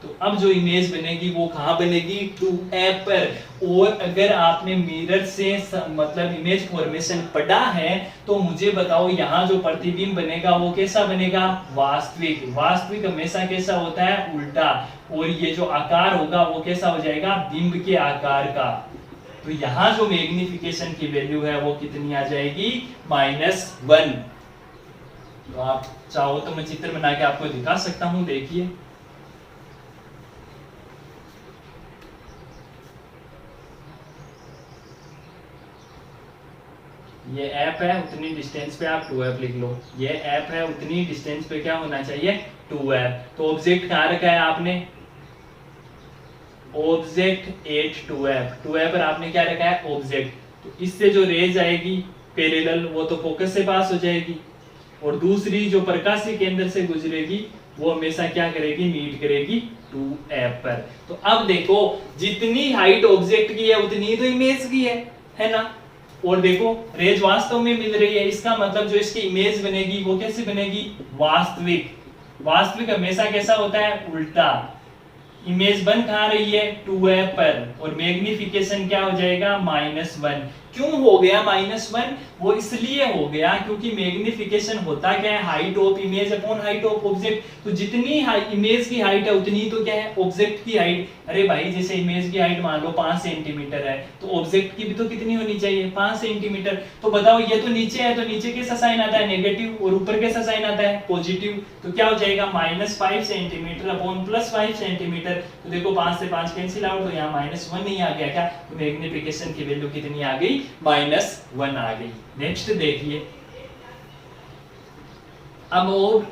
तो अब जो इमेज बनेगी वो कहाँ बनेगी, 2f पर। और अगर आपने मिरर से मतलब इमेज फॉर्मेशन पढ़ा है तो मुझे बताओ यहाँ जो प्रतिबिंब बनेगा वो कैसा बनेगा, वास्तविक। वास्तविक हमेशा कैसा होता है, उल्टा, और ये जो आकार होगा वो कैसा हो जाएगा, बिंब के आकार का। तो यहाँ जो मैग्निफिकेशन की वैल्यू है वो कितनी आ जाएगी, -1। तो आप चाहो तो मैं चित्र बना के आपको दिखा सकता हूँ, देखिए। ये f है, उतनी डिस्टेंस पे आप 2f लिख लो। ये f है, उतनी डिस्टेंस पे क्या होना चाहिए, 2f। तो ऑब्जेक्ट कहाँ रखा है आपने, ऑब्जेक्ट एट 2f, 2f पर आपने क्या रखा है, ऑब्जेक्ट। तो इससे जो रेज आएगी पैरेलल वो तो फोकस से पास हो जाएगी, और दूसरी जो प्रकाशीय केंद्र से गुजरेगी वो हमेशा क्या करेगी, मीट करेगी 2f पर। तो अब देखो जितनी हाइट ऑब्जेक्ट की है उतनी तो इमेज की है ना। और देखो रेज वास्तव में मिल रही है, इसका मतलब जो इसकी इमेज बनेगी वो कैसे बनेगी, वास्तविक। वास्तविक हमेशा कैसा होता है, उल्टा। इमेज बन कहाँ रही है, 2f पर, और मैग्निफिकेशन क्या हो जाएगा, -1। क्यों हो गया -1, वो इसलिए हो गया क्योंकि मैग्निफिकेशन होता क्या है, height of image upon height of object. तो जितनी इमेज की हाइट है उतनी तो क्या है, ऑब्जेक्ट की हाइट। अरे भाई जैसे इमेज की हाइट मान लो 5 सेंटीमीटर है, तो ऑब्जेक्ट की भी तो कितनी होनी चाहिए, 5 सेंटीमीटर। तो बताओ ये तो नीचे है, तो नीचे कैसा साइन आता है, नेगेटिव, और ऊपर कैसा साइन आता है, पॉजिटिव। तो क्या हो जाएगा, -5 सेंटीमीटर अपॉन +5 सेंटीमीटर। तो देखो 5 से 5 कैंसिल आउट, तो यहाँ -1 नहीं आ गया क्या, तो मैग्निफिकेशन की वैल्यू कितनी आ गई, -1 आ गई। नेक्स्ट देखिए, अब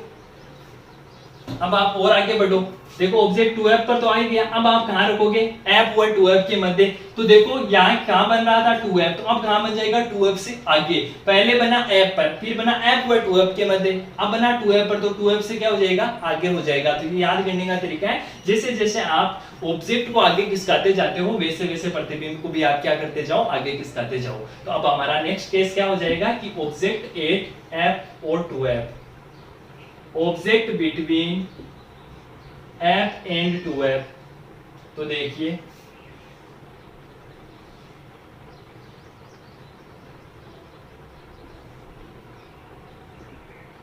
आप और आगे बढ़ो। देखो ऑब्जेक्ट 2f पर तो आ ही गया, अब आप कहाँ रखोगे, f व 2f के मध्य। तो देखो यहाँ कहाँ बन रहा था 2f, तो अब कहाँ बन जाएगा 2f से आगे। पहले बना f पर, फिर बना f व 2f के मध्य, अब बना 2f पर, तो 2f से क्या हो जाएगा, आगे हो जाएगा। तो ये याद करने का तरीका है, जैसे जैसे आप ऑब्जेक्ट को आगे खिसकाते जाते हो वैसे वैसे प्रतिबिंब को भी आप क्या करते जाओ, आगे खिसकाते जाओ। तो अब हमारा नेक्स्ट केस क्या हो जाएगा कि ऑब्जेक्ट एट f और 2f, object between f and 2f। तो देखिए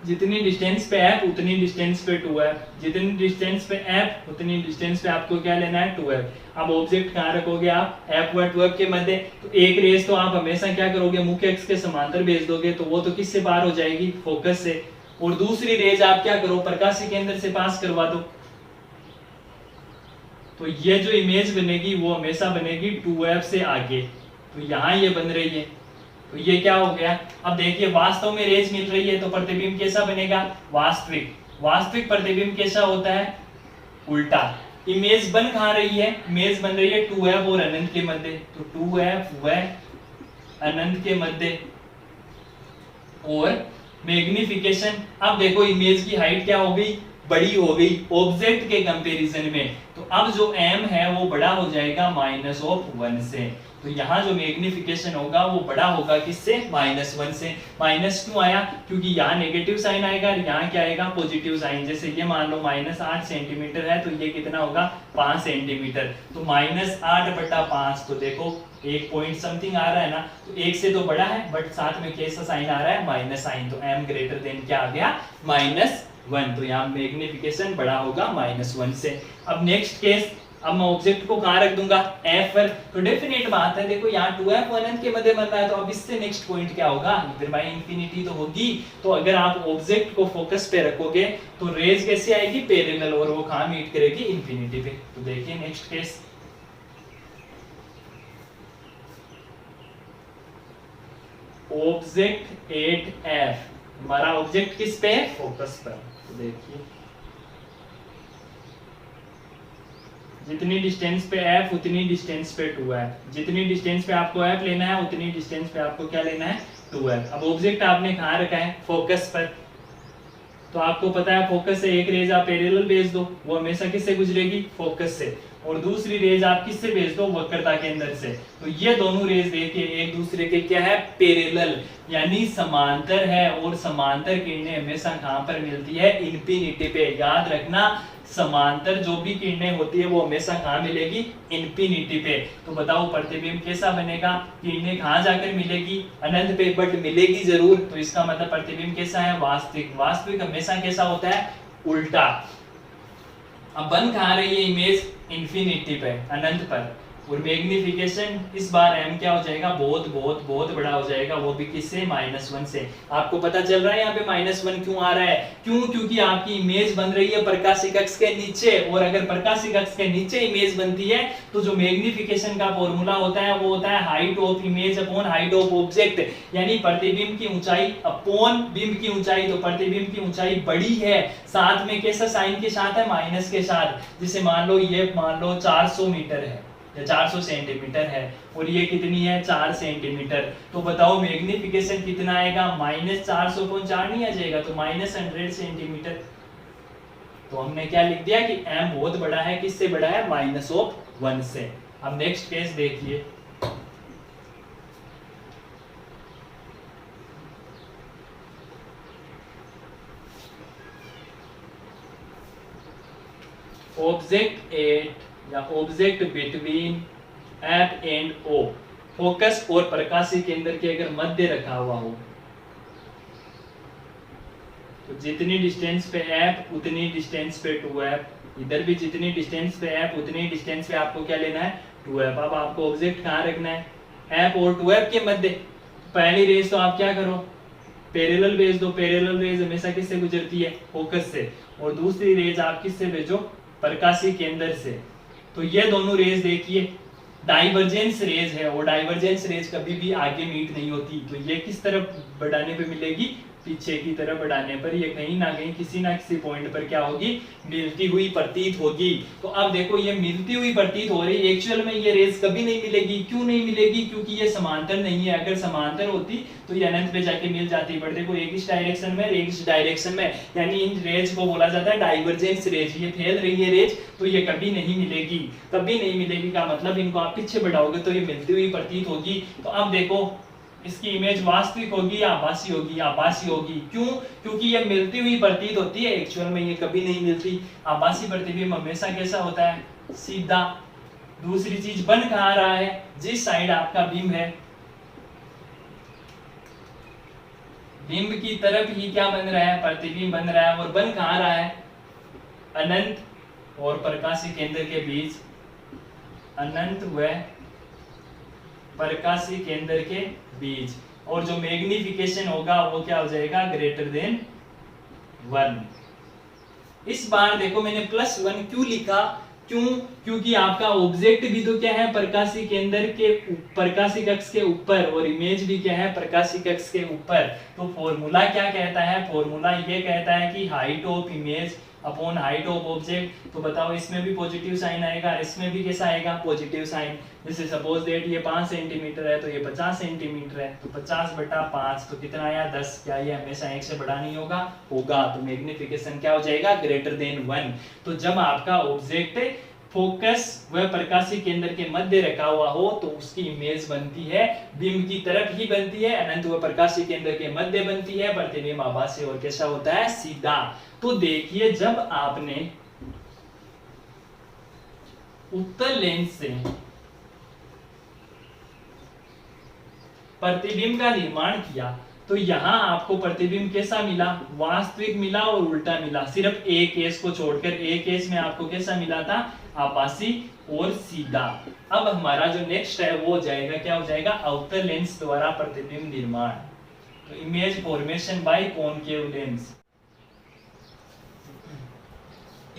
जितनी डिस्टेंस पे f उतनी डिस्टेंस पे 2f, जितनी डिस्टेंस पे f उतनी डिस्टेंस पे आपको क्या लेना है, 2f। अब ऑब्जेक्ट कहाँ रखोगे आप, f व 2f के मध्य। तो एक रेस तो आप हमेशा क्या करोगे, मुख्य अक्ष के समांतर भेज दोगे, तो वो तो किससे पार हो जाएगी, फोकस से। और दूसरी रेज आप क्या करो, प्रकाशीय केंद्र से पास करवा दो। तो ये जो इमेज बनेगी वो हमेशा बनेगी 2f से आगे। तो यहाँ ये बन रही है, तो ये क्या हो गया। अब देखिए वास्तव में रेज मिल रही है तो प्रतिबिंब कैसा बनेगा, वास्तविक। वास्तविक प्रतिबिंब कैसा होता है, उल्टा। इमेज बन कहाँ रही है, इमेज बन रही है 2f और अनंत के मध्य। तो 2f व अनंत के मध्य। और मैग्निफिकेशन, अब देखो इमेज की हाइट क्या हो गई, बड़ी हो गई ऑब्जेक्ट के कंपैरिजन में, तो अब जो m है वो बड़ा हो जाएगा -1 से। तो यहाँ जो मैग्निफिकेशन होगा वो बड़ा होगा किससे? -1 से। माइनस क्यों आया? क्योंकि यहाँ नेगेटिव साइन आएगा और यहाँ क्या आएगा? Positive sign. जैसे ये मान लो -8 सेंटीमीटर है तो ये कितना होगा? 5 सेंटीमीटर। तो -8/5, तो देखो 1 पॉइंट समथिंग आ रहा है ना, तो 1 से तो बड़ा है बट साथ में कैसा साइन आ रहा है? Minus sign. तो m ग्रेटर देन क्या आ गया? -1। तो यहाँ मैग्निफिकेशन बड़ा होगा -1 से। अब नेक्स्ट केस, अब मैं ऑब्जेक्ट को कहाँ रख दूंगा? f पर। तो डेफिनेट बात है, देखो यहाँ 2f अनंत के मध्य बन रहा है, तो अब इससे नेक्स्ट पॉइंट क्या होगा? इधर बाय इंफिनिटी तो होगी। तो अगर आप ऑब्जेक्ट को फोकस पे रखोगे तो रेज कैसे आएगी? पैरेलल, और वो कहाँ मीट करेगी? इंफिनिटी पे। तो देखिए next case, object at f, हमारा ऑब्जेक्ट किस पे है? फोकस पर। तो देखिए जितनी डिस्टेंस पे f उतनी डिस्टेंस पे 2f, जितनी डिस्टेंस पे आपको f लेना है उतनी डिस्टेंस पे आपको क्या लेना है? 2f। अब ऑब्जेक्ट आपने कहाँ रखा है? फोकस पर। तो आपको पता है फोकस से एक रेज आप पैरेलल भेज दो, वो हमेशा किससे गुजरेगी? फोकस से। और दूसरी रेज आप किससे भेज दो? वक्रता के अंदर से। तो ये दोनों रेज देखिए एक दूसरे के क्या है? पैरेलल, यानी समांतर है। और समांतर किरणें हमेशा कहाँ पर मिलती है? इन्फिनिटी पे। याद रखना, समांतर जो भी किरणें होती है वो हमेशा कहाँ मिलेगी? इन्फिनिटी पे। तो बताओ प्रतिबिंब कैसा बनेगा? किरणें कहाँ जाकर मिलेगी? अनंत पे, बट मिलेगी जरूर। तो इसका मतलब प्रतिबिंब कैसा है? वास्तविक। वास्तविक हमेशा कैसा होता है? उल्टा। अब बन कहाँ रही है इमेज? इन्फिनिटी पे, अनंत पर। और मैग्निफिकेशन इस बार m क्या हो जाएगा? बहुत बहुत बहुत बड़ा हो जाएगा, वो भी किससे? -1 से। आपको पता चल रहा है यहाँ पे -1 क्यों आ रहा है? क्यों? क्योंकि आपकी इमेज बन रही है प्रकाशिक अक्ष के नीचे, और अगर प्रकाशिक अक्ष के नीचे इमेज बनती है तो जो मैग्निफिकेशन का फॉर्मूला होता है वो होता है height of image upon height of object, यानी प्रतिबिंब की ऊंचाई अपॉन बिंब की ऊंचाई। तो प्रतिबिंब की ऊंचाई बड़ी है, साथ में कैसा साइन के साथ है? माइनस के साथ। जैसे मान लो ये 400 मीटर है या 400 सेंटीमीटर है, और ये कितनी है? 4 सेंटीमीटर। तो बताओ मैग्निफिकेशन कितना आएगा? -400/4 नहीं आ जाएगा? तो -100 सेंटीमीटर। तो हमने क्या लिख दिया कि m बहुत बड़ा है। किससे बड़ा है? -1 से। अब नेक्स्ट केस देखिए, ऑब्जेक्ट एट या object between F and O, focus और प्रकाशीय केंद्र के अगर मध्य रखा हुआ हो, तो जितनी डिस्टेंस पे F उतनी डिस्टेंस पे 2F। इधर भी जितनी डिस्टेंस पे F उतनी डिस्टेंस पे आपको क्या लेना है? 2F। अब आपको ऑब्जेक्ट कहाँ रखना है? F और 2F के मध्य। पहली रेज तो आप क्या करो? पैरेलल भेज दो। पैरेलल रेज हमेशा किससे गुजरती है? फोकस से। और दूसरी रेज आप किससे भेजो? प्रकाशीय केंद्र से। तो ये दोनों रेज देखिए डाइवर्जेंस रेज है, और डाइवर्जेंस रेज कभी भी आगे मीट नहीं होती। तो ये किस तरफ बढ़ाने पे मिलेगी? पीछे की तरफ बढ़ाने पर ये कहीं ना कहीं किसी ना किसी पॉइंट पर क्या होगी? मिलती हुई प्रतीत होगी। तो अब देखो ये मिलती हुई प्रतीत हो रही है, एक्चुअल में ये रेज कभी नहीं मिलेगी। क्यों नहीं मिलेगी? क्योंकि ये समांतर नहीं है। अगर समांतर होती तो ये अनंत पे जाके मिल जाती। बट देखो एक इस डायरेक्शन में, एक इस डायरेक्शन में, यानी इन रेज को बोला जाता है डाइवर्जेंस रेज। ये फैल रही है रेज, तो ये कभी नहीं मिलेगी। कभी नहीं मिलेगी का मतलब इनको आप पीछे बढ़ाओगे तो ये मिलती हुई प्रतीत होगी। तो अब देखो इसकी इमेज वास्तविक होगी या आभासी होगी? आभासी होगी। क्यों? क्योंकि ये मिलती हुई प्रतीत होती है, एक्चुअल में ये कभी नहीं मिलती। आभासी प्रतिबिंब हमेशा कैसा होता है? सीधा। दूसरी चीज, बन कहाँ रहा है? जिस साइड आपका बिंब है, बिंब की तरफ ही क्या बन रहा है? प्रतिबिंब बन रहा है। और बन कहाँ रहा है? अनंत और प्रकाशीय केंद्र के बीच। अनंत व प्रकाशीय केंद्र के बीच। और जो मैग्निफिकेशन होगा वो क्या हो जाएगा? Greater than 1। इस बार देखो मैंने +1 क्यों लिखा? क्यों? क्योंकि आपका ऑब्जेक्ट भी तो क्या है? प्रकाशीय केंद्र के प्रकाशिक अक्ष के ऊपर, और इमेज भी क्या है? प्रकाशिक अक्ष के ऊपर। तो फॉर्मूला क्या कहता है? फॉर्मूला ये कहता है कि height of image upon height of object. तो बताओ इसमें भी पॉजिटिव साइन आएगा, इसमें भी कैसा आएगा, पॉजिटिव साइन। जैसे सपोज दैट ये 5 सेंटीमीटर है तो ये 50 सेंटीमीटर है, तो 50/5 तो कितना आया 10। क्या ये हमेशा 1 से बड़ा नहीं होगा, होगा। तो मैग्निफिकेशन क्या हो जाएगा, ग्रेटर देन 1। तो जब आपका ऑब्जेक्ट फोकस वह प्रकाशीय केंद्र के मध्य रखा हुआ हो तो उसकी इमेज बनती है बिंब की तरफ ही बनती है, अनंत वह प्रकाशीय केंद्र के मध्य बनती है, प्रतिबिंब आभासी और कैसा होता है, सीधा। तो देखिए जब आपने उत्तल लेंस से प्रतिबिंब का निर्माण किया तो यहां आपको प्रतिबिंब कैसा मिला, वास्तविक मिला और उल्टा मिला। सिर्फ एक केस को छोड़कर, एक केस में आपको कैसा मिला था, आभासी और सीधा। अब हमारा जो नेक्स्ट है वो हो जाएगा, क्या हो जाएगा, अवतल लेंस द्वारा प्रतिबिंब निर्माण। तो image formation by concave lens,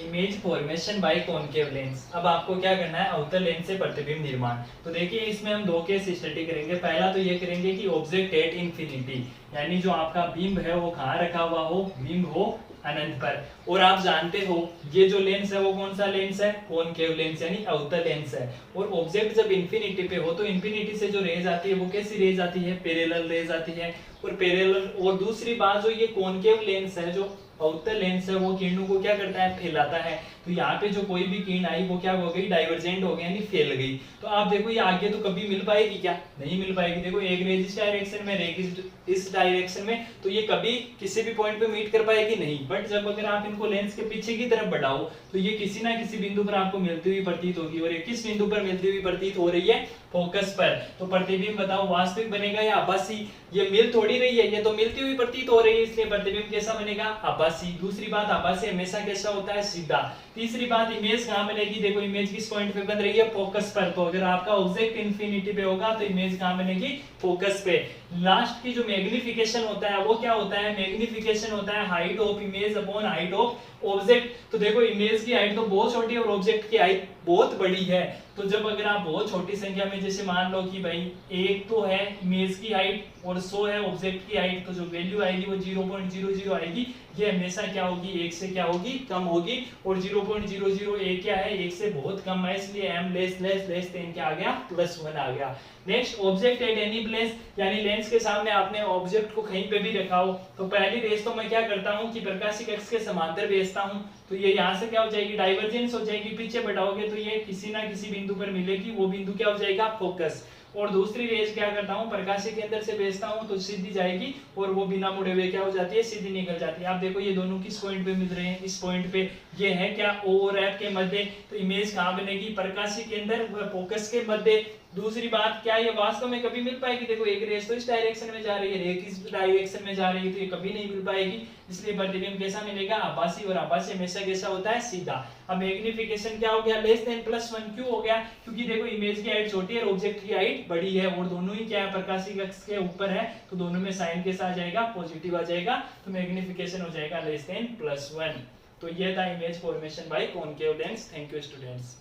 image formation by concave lens. अब आपको क्या करना है, अवतल लेंस से प्रतिबिंब निर्माण। तो देखिए इसमें हम दो केस स्टडी करेंगे। पहला तो ये करेंगे कि ऑब्जेक्ट एट इंफिनिटी, यानी जो आपका बिंब है वो कहाँ रखा हुआ हो, बिंब हो अनंत पर। और आप जानते हो ये जो लेंस है वो कौन सा लेंस है, कॉनकेव लेंस यानी अवतल लेंस है। और ऑब्जेक्ट जब इंफिनिटी पे हो तो इंफिनिटी से जो रेज आती है वो कैसी रेज आती है, पैरेलल रेज आती है। और पैरेलल, और दूसरी बात जो ये कॉनकेव लेंस है, जो अवतल लेंस है, वो किरणों को क्या करता है, फैलाता है। तो यहाँ पे जो कोई भी किरण आई वो क्या हो गई, डाइवर्जेंट हो गई यानी फैल गई। तो आप देखो ये आगे तो कभी मिल पाएगी क्या, नहीं मिल पाएगी। देखो एक रेज इस डायरेक्शन में, एक इस डायरेक्शन में, तो ये कभी किसी भी पॉइंट पे मीट कर पाएगी नहीं। बट जब अगर आप इनको लेंस के पीछे की तरफ बढ़ाओ तो ये किसी ना किसी बिंदु पर आपको मिलती हुई प्रतीत होगी। और ये किस बिंदु पर मिलती हुई प्रतीत हो रही है, फोकस पर। तो प्रतिबिंब बताओ वास्तविक बनेगा या आभासी, ये मिल थोड़ी रही है, ये तो मिलती हुई प्रतीत हो रही है, इसलिए प्रतिबिंब कैसा बनेगा, आभासी। दूसरी बात, आभासी हमेशा कैसा होता है, सीधा। तीसरी बात, इमेज कहां बनेगी, देखो इमेज किस पॉइंट पे बन रही है, फोकस पर। तो अगर आपका ऑब्जेक्ट इंफिनिटी पे होगा तो इमेज कहां बनेगी, फोकस पे। लास्ट की जो मैग्निफिकेशन होता है वो क्या होता है, मैग्निफिकेशन होता है height of image upon height of object. तो देखो इमेज की हाइट तो बहुत छोटी है और ऑब्जेक्ट की हाइट बहुत बड़ी है। तो जब अगर आप बहुत छोटी संख्या में, जैसे मान लो कि भाई 1 तो है इमेज की हाइट और 100 है ऑब्जेक्ट की हाइट, तो जो वैल्यू आएगी वो 0.00 आएगी। ये हमेशा क्या होगी, 1 से क्या होगी, कम होगी। और 0.001 क्या है, 1 से बहुत कम है, इसलिए m लेस देन क्या आ गया, +1 आ गया। Next, object at any place, यानी लेंस के सामने आपने ऑब्जेक्ट को कहीं पे भी रखा हो तो पहली रेज तो मैं क्या करता हूँ कि प्रकाशिक अक्ष के समांतर भेजता हूँ। तो ये यहाँ से क्या हो जाएगी, डाइवर्जेंस हो जाएगी, पीछे बढ़ाओगे तो ये किसी ना किसी बिंदु पर मिलेगी, वो बिंदु क्या हो जाएगा, फोकस। और दूसरी रेज क्या करता हूँ, प्रकाशिक केंद्र से भेजता हूँ तो सीधी जाएगी और वो बिना मुड़े हुए क्या हो जाती है, सीधी निकल जाती है। आप देखो ये दोनों किस पॉइंट पे मिल रहे हैं, इस पॉइंट पे। ये है क्या, O और F के मध्य। तो इमेज कहाँ बनेगी, प्रकाशिक केंद्र व फोकस के मध्य। दूसरी बात, क्या ये वास्तव में कभी मिल पाएगी, देखो एक रेज तो इस डायरेक्शन में जा रही है, एक इस डायरेक्शन में जा रही है, तो ये कभी नहीं मिल पाएगी। इसलिए प्रतिबिंब कैसा मिलेगा, आभासी। और आभासी हमेशा कैसा होता है, सीधा। अब मैग्निफिकेशन क्या हो गया, लेस देन +1 क्यों हो गया, क्योंकि देखो इमेज की हाइट छोटी है और ऑब्जेक्ट की हाइट बड़ी है और दोनों ही क्या है, प्रकाशिक अक्ष के ऊपर है, तो दोनों में साइन कैसा आ जाएगा, पॉजिटिव आ जाएगा। तो मैग्निफिकेशन हो जाएगा लेस देन +1। तो ये था image formation by concave lens. Thank you students.